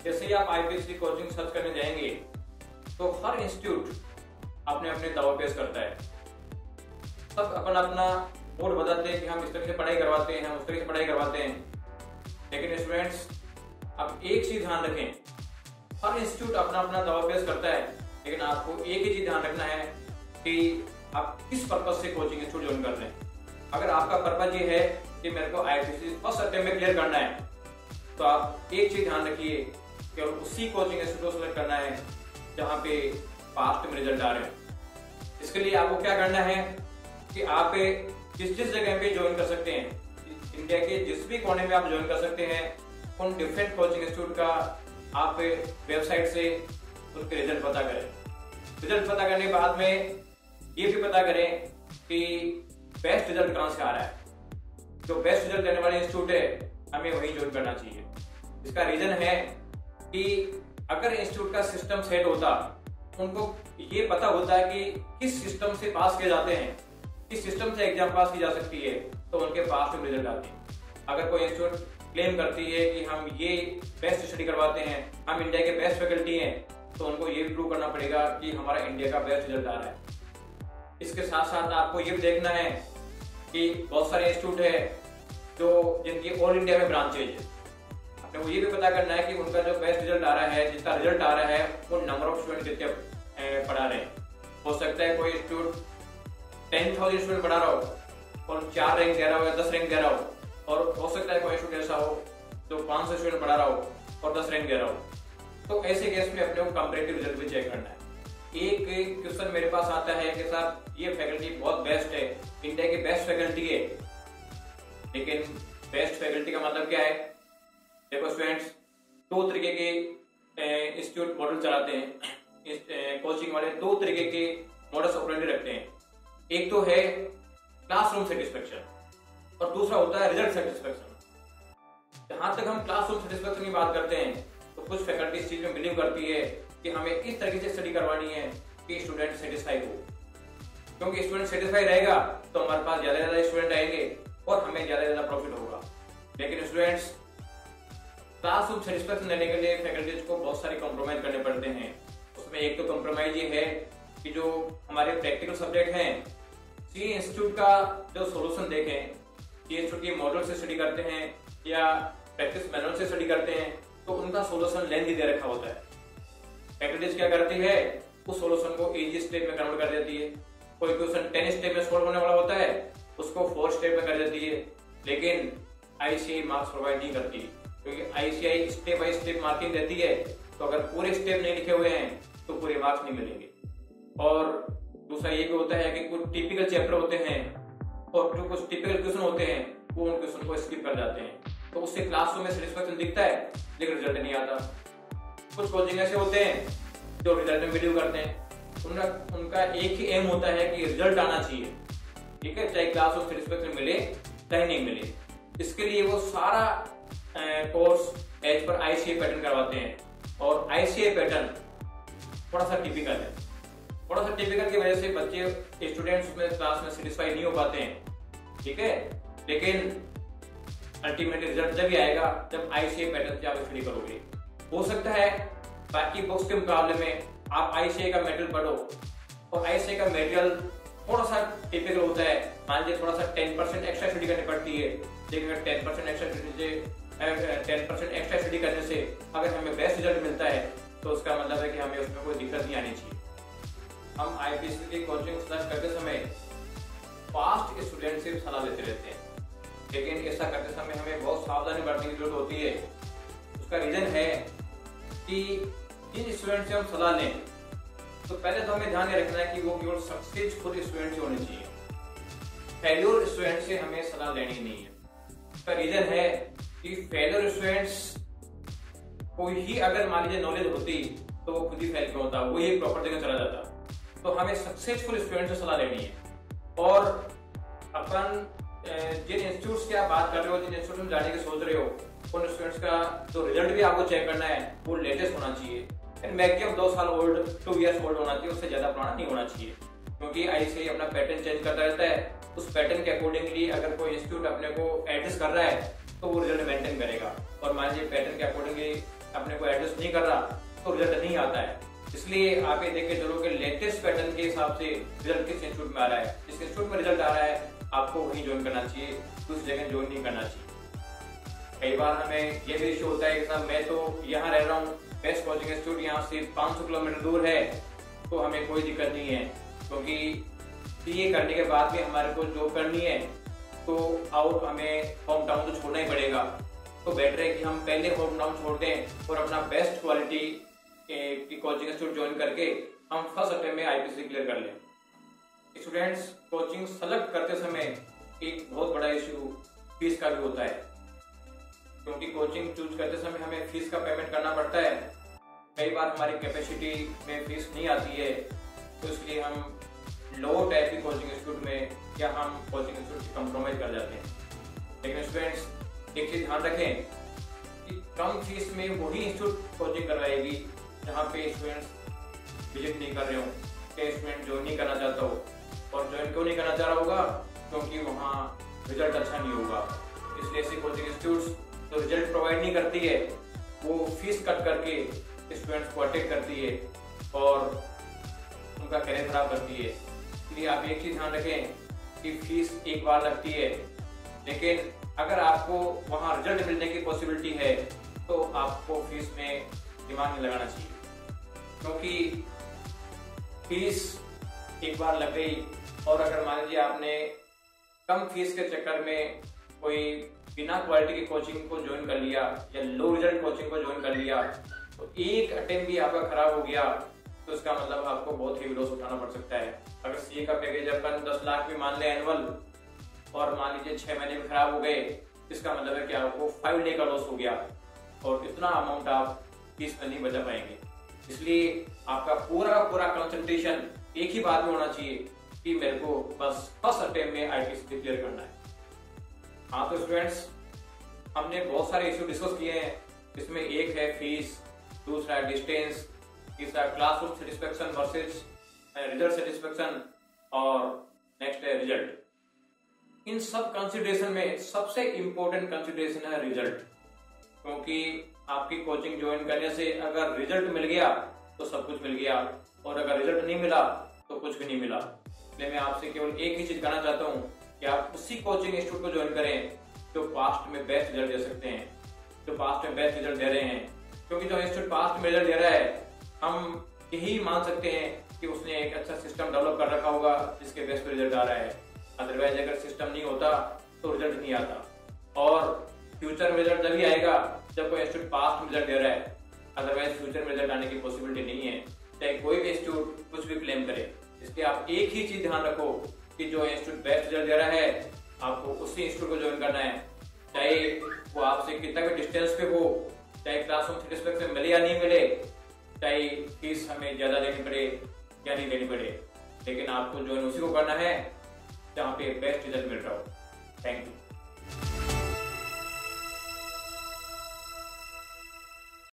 जैसे ही आप आईपीएस की कोचिंग सर्च करने जाएंगे तो हर इंस्टीट्यूट अपने अपने दावा पेश करता है। सब अपना अपना बोर्ड बताते हैं कि हम इस तरह से पढ़ाई करवाते हैं, हम उस तरह से पढ़ाई करवाते हैं। लेकिन स्टूडेंट्स, आप एक चीज ध्यान रखें, हर इंस्टीट्यूट अपना अपना दावा पेश करता है, लेकिन आपको एक ही चीज ध्यान रखना है कि आप किस पर्पज से कोचिंग इंस्टीट्यूट ज्वाइन कर रहे हैं। अगर आपका पर्पज ये है कि मेरे को आईपीएस फर्स्ट अटेम्प्ट में क्लियर करना है, तो आप एक चीज ध्यान रखिए कि उसी कोचिंग इंस्टीट्यूट को सेलेक्ट करना है जहाँ पे फास्ट में रिजल्ट आ रहे हैं। इसके लिए आपको क्या करना है कि आप जिस जिस जगह पे ज्वाइन कर सकते हैं, इंडिया के जिस भी कोने में आप ज्वाइन कर सकते हैं, उन डिफरेंट कोचिंग इंस्टीट्यूट का आप वेबसाइट से उसके रिजल्ट पता करें। रिजल्ट पता करने के बाद में ये भी पता करें कि बेस्ट रिजल्ट कहाँ से आ रहा है। जो बेस्ट रिजल्ट देने वाले इंस्टीट्यूट है, हमें वही ज्वाइन करना चाहिए। इसका रीजन है कि अगर इंस्टीट्यूट का सिस्टम सेट होता, उनको ये पता होता है कि किस सिस्टम से पास किए जाते हैं, किस सिस्टम से एग्जाम पास की जा सकती है, तो उनके पास में रिजल्ट आते हैं। अगर कोई इंस्टीट्यूट क्लेम करती है कि हम ये बेस्ट स्टडी करवाते हैं, हम इंडिया के बेस्ट फैकल्टी हैं, तो उनको ये प्रूव करना पड़ेगा कि हमारा इंडिया का बेस्ट रिजल्ट आ रहा है। इसके साथ साथ आपको ये भी देखना है कि बहुत सारे इंस्टीट्यूट है जो जिनकी ऑल इंडिया में ब्रांचेज है। आपने वो ये भी पता करना है कि उनका जो बेस्ट रिजल्ट आ रहा है, जिसका रिजल्ट आ रहा है, वो नंबर ऑफ स्टूडेंट कितने पढ़ा रहे हैं। हो सकता है कोई इंस्टीट्यूट 10,000 स्टूडेंट पढ़ा रहा हो और 4 रैंक दे रहा हो या 10 रैंक दे रहा हो, और हो सकता है कोई स्टूडेंट ऐसा हो जो 500 स्टूडेंट पढ़ा रहा हो और 10 रैंक दे रहा हो। तो ऐसे केस में अपने को कंपैरेटिव रिजल्ट भी चेक करना है। एक क्वेश्चन मेरे पास आता है कि सर ये फैकल्टी बहुत बेस्ट है, इंडिया की बेस्ट फैकल्टी है, लेकिन बेस्ट फैकल्टी का मतलब क्या है? देखो स्टूडेंट्स, 2 तरीके के इंस्टीट्यूट मॉडल चलाते हैं। कोचिंग वाले 2 तरीके के मॉडल्स ऑपरेंडी रखते हैं। एक तो है क्लासरूम सेटिस्फेक्शन और दूसरा होता है रिजल्ट सेटिस्फेक्शन। जहां तक हम क्लासरूम सेटिस्फेक्शन की बात करते हैं, तो कुछ फैकल्टी इस चीज में बिलीव करती है कि हमें इस तरीके से स्टडी करवानी है कि स्टूडेंट सेटिस्फाई हो, क्योंकि स्टूडेंट सेटिस्फाई रहेगा तो हमारे पास ज्यादा ज्यादा स्टूडेंट आएंगे और हमें ज्यादा ज्यादा प्रॉफिट होगा। लेकिन स्टूडेंट्स, क्लासरूम सेटिस्फेक्शन देने के लिए फैकल्टीज को बहुत सारे कॉम्प्रोमाइज करने पड़ते हैं। उसमें एक तो कॉम्प्रोमाइज ये है कि जो हमारे प्रैक्टिकल सब्जेक्ट हैं, सी इंस्टीट्यूट का जो सोल्यूशन देखें, सी इंस्टीट्यूट के मॉडल से स्टडी करते हैं या प्रैक्टिस मैनुअल से स्टडी करते हैं, तो उनका सोल्यूशन लेंथी दे रखा होता है। फैकल्टीज क्या करती है, उस सोल्यूशन को इजी स्टेप में कन्वर्ट कर देती है। कोई क्वेश्चन 10 स्टेप में सॉल्व होने वाला होता है, उसको 4 स्टेप में कर देती है। लेकिन आईसीआई मार्क्स प्रोवाइड नहीं करती, क्योंकि ICI step by step marking देती है। तो अगर पूरे स्टेप नहीं लिखे हुए हैं तो पूरे मार्क्स नहीं मिलेंगे। और दूसरा ये भी होता है कि कुछ टिपिकल चैप्टर होते हैं और जो कुछ टिपिकल क्वेश्चन होते हैं वो उन क्वेश्चन को स्किप कर जाते हैं, तो उससे क्लासरूम में सेटिस्फेक्शन दिखता है लेकिन रिजल्ट नहीं आता। कुछ कोचिंग ऐसे होते हैं जो रिजल्ट में बिलीव करते हैं, उनका एक ही एम होता है कि रिजल्ट आना चाहिए, ठीक है, चाहे क्लासरूम सेटिस्फेक्शन मिले चाहे नहीं मिले। इसके लिए वो सारा course as per ICI pattern करवाते हैं, और आईसीआई पैटर्न थोड़ा सा टिपिकल है। थोड़ा सा टिपिकल की वजह से बच्चे स्टूडेंट्स में क्लास में सेटिस्फाई नहीं हो पाते हैं, ठीक है। लेकिन अल्टीमेट रिजल्ट जब भी आएगा जब आईसीआई पैटर्न से आप स्टडी करोगे। हो सकता है बाकी बुक्स के मुकाबले में आप आईसीआई का मटेरियल पढ़ो और आईसीआई का मटेरियल थोड़ा सा टिपिकल होता है। मान लीजिए थोड़ा सा 10% एक्स्ट्रा स्टडी करनी पड़ती है, लेकिन 10% एक्स्ट्रा स्टडी करने से अगर हमें बेस्ट रिजल्ट मिलता है तो उसका मतलब है कि हमें उसमें कोई दिक्कत नहीं आनी चाहिए। हम आईपीएससी की कोचिंग सर्च करते समय फास्ट स्टूडेंट से सलाह लेते रहते हैं, लेकिन ऐसा करते समय हमें बहुत सावधानी बरतने की जरूरत होती है। उसका रीजन है कि जिन स्टूडेंट से हम सलाह लें, तो पहले तो हमें ध्यान रखना है कि वो केवल सक्सेसफुल स्टूडेंट ही होने चाहिए, फेल्योर स्टूडेंट से हमें सलाह लेनी नहीं है। उसका रीजन है कि फेल्योर स्टूडेंट्स को ही अगर मान लीजिए नॉलेज होती तो वो खुद ही फेल क्यों होता, वो ही प्रॉपर जगह चला जाता। तो हमें सक्सेसफुल स्टूडेंट से सलाह लेनी है। और अपन जिन इंस्टीट्यूट्स की आप बात कर रहे हो, जिन इंस्टीट्यूट में जाने की सोच रहे हो, उन स्टूडेंट्स का जो रिजल्ट भी आपको चेक करना है वो लेटेस्ट होना चाहिए। मैक्सिमम 2 साल ओल्ड, 2 ईयर्स ओल्ड होना चाहिए, उससे ज्यादा पुराना नहीं होना चाहिए, क्योंकि आईसीआई अपना पैटर्न चेंज करता रहता है। उस पैटर्न के अकॉर्डिंगली अगर कोई इंस्टीट्यूट अपने को एडजस्ट कर रहा है तो वो रिजल्ट मेंटेन करेगा। और मान लीजिए पैटर्न के अकॉर्डिंगली अपने को एडजस्ट नहीं कर रहा तो रिजल्ट नहीं आता है। इसलिए आप ये देख के चलो कि लेटेस्ट पैटर्न के हिसाब से रिजल्ट किस इंस्टीट्यूट में आ रहा है, जिस इंस्टीट्यूट में रिजल्ट आ रहा है आपको वहीं ज्वाइन करना चाहिए, दूसरी जगह ज्वाइन नहीं करना चाहिए। कई बार हमें ये भी इश्यू होता है कि साहब मैं तो यहाँ रह रहा हूँ, बेस्ट कोचिंग इंस्टीट्यूट यहाँ से 500 किलोमीटर दूर है, तो हमें कोई दिक्कत नहीं है, क्योंकि बीए करने के बाद भी हमारे को जॉब करनी है तो आउट हमें होम टाउन तो छोड़ना ही पड़ेगा। तो बेटर है कि हम पहले होम टाउन छोड़ दें और अपना बेस्ट क्वालिटी की कोचिंग इंस्टीट्यूट ज्वाइन करके हम फर्स्ट अटेम्प्ट में आईपीसी क्लियर कर लें। स्टूडेंट्स, कोचिंग सेलेक्ट करते समय एक बहुत बड़ा इश्यू फीस का भी होता है, क्योंकि कोचिंग चूज करते समय हमें फीस का पेमेंट करना पड़ता है। कई बार हमारी कैपेसिटी में फीस नहीं आती है, तो इसलिए हम लो टाइप की कोचिंग इंस्टीट्यूट में या हम कोचिंग इंस्टीट्यूट से कंप्रोमाइज कर जाते हैं। लेकिन स्टूडेंट्स, एक चीज ध्यान रखें कि कम फीस में वही इंस्टीट्यूट कोचिंग करवाएगी जहाँ पे स्टूडेंट्स विजिट नहीं कर रहे हो, या स्टूडेंट ज्वाइन नहीं करना चाहता हो। और ज्वाइन क्यों नहीं करना चाह रहा होगा? क्योंकि वहाँ रिजल्ट अच्छा नहीं होगा। इसलिए ऐसी कोचिंग इंस्टीट्यूट्स जो रिजल्ट प्रोवाइड नहीं करती है वो फीस कट करके स्टूडेंट्स को अटैक करती है और उनका करियर खराब करती है। इसलिए आप एक चीज ध्यान रखें कि फीस एक बार लगती है, लेकिन अगर आपको वहाँ रिजल्ट मिलने की पॉसिबिलिटी है तो आपको फीस में दिमाग नहीं लगाना चाहिए, क्योंकि फीस एक बार लग गई और अगर मान लीजिए आपने कम फीस के चक्कर में कोई बिना क्वालिटी की कोचिंग को ज्वाइन कर लिया या लो रिजल्ट कोचिंग को ज्वाइन कर लिया, तो एक अटेम्प्ट भी आपका खराब हो गया तो इसका मतलब आपको बहुत ही लॉस उठाना पड़ सकता है। अगर सीए का पैकेज अपन 10 लाख भी मान ले एनुअल और मान लीजिए 6 महीने में खराब हो गए, इसका मतलब है कि आपको 5 लाख का लॉस हो गया और इतना अमाउंट आप फीस में नहीं बचा पाएंगे। इसलिए आपका पूरा कंसंट्रेशन एक ही बात में होना चाहिए कि मेरे को बस फर्स्ट अटेम्प्ट में आईपीसी क्लियर करना है। हाँ, तो स्टूडेंट्स, हमने बहुत सारे इश्यू डिस्कस किए हैं। इसमें एक है फीस, दूसरा डिस्टेंस, तीसरा classroom satisfaction versus result satisfaction और नेक्स्ट है रिजल्ट। इन सब कंसिडरेशन में सबसे इंपॉर्टेंट कंसिडरेशन है रिजल्ट, क्योंकि आपकी कोचिंग ज्वाइन करने से अगर रिजल्ट मिल गया तो सब कुछ मिल गया और अगर रिजल्ट नहीं मिला तो कुछ भी नहीं मिला। इसलिए मैं आपसे केवल एक ही चीज कहना चाहता हूँ कि आप उसी कोचिंग इंस्टीट्यूट को ज्वाइन करें जो पास्ट में बेस्ट रिजल्ट दे सकते हैं, जो पास्ट में बेस्ट रिजल्ट दे रहे हैं। क्योंकि जो इंस्टीट्यूट पास्ट में रिजल्ट दे रहा है, हम यही मान सकते हैं कि उसने एक अच्छा सिस्टम डेवलप कर रखा होगा जिसके बेस्ट पे रिजल्ट आ रहा है। अदरवाइज अगर सिस्टम नहीं होता तो रिजल्ट नहीं आता। और फ्यूचर में रिजल्ट तभी आएगा जब कोई इंस्टीट्यूट पास्ट में रिजल्ट दे रहा है, अदरवाइज फ्यूचर में रिजल्ट आने की पॉसिबिलिटी नहीं है, चाहे कोई भी इंस्टीट्यूट कुछ भी क्लेम करे। इसलिए आप एक ही चीज ध्यान रखो कि जो इंस्टीट्यूट बेस्ट रिजल्ट दे रहा है आपको उसी इंस्टीट्यूट को ज्वाइन करना है, चाहे वो आपसे कितना भी डिस्टेंस पे हो, चाहे क्लासरूम सेटिस्फेक्शन मिले या नहीं मिले, चाहे फीस हमें ज्यादा देनी पड़े या नहीं देनी पड़े, लेकिन आपको ज्वाइन उसी को करना है जहाँ पे बेस्ट रिजल्ट मिल रहा हो। Thank you.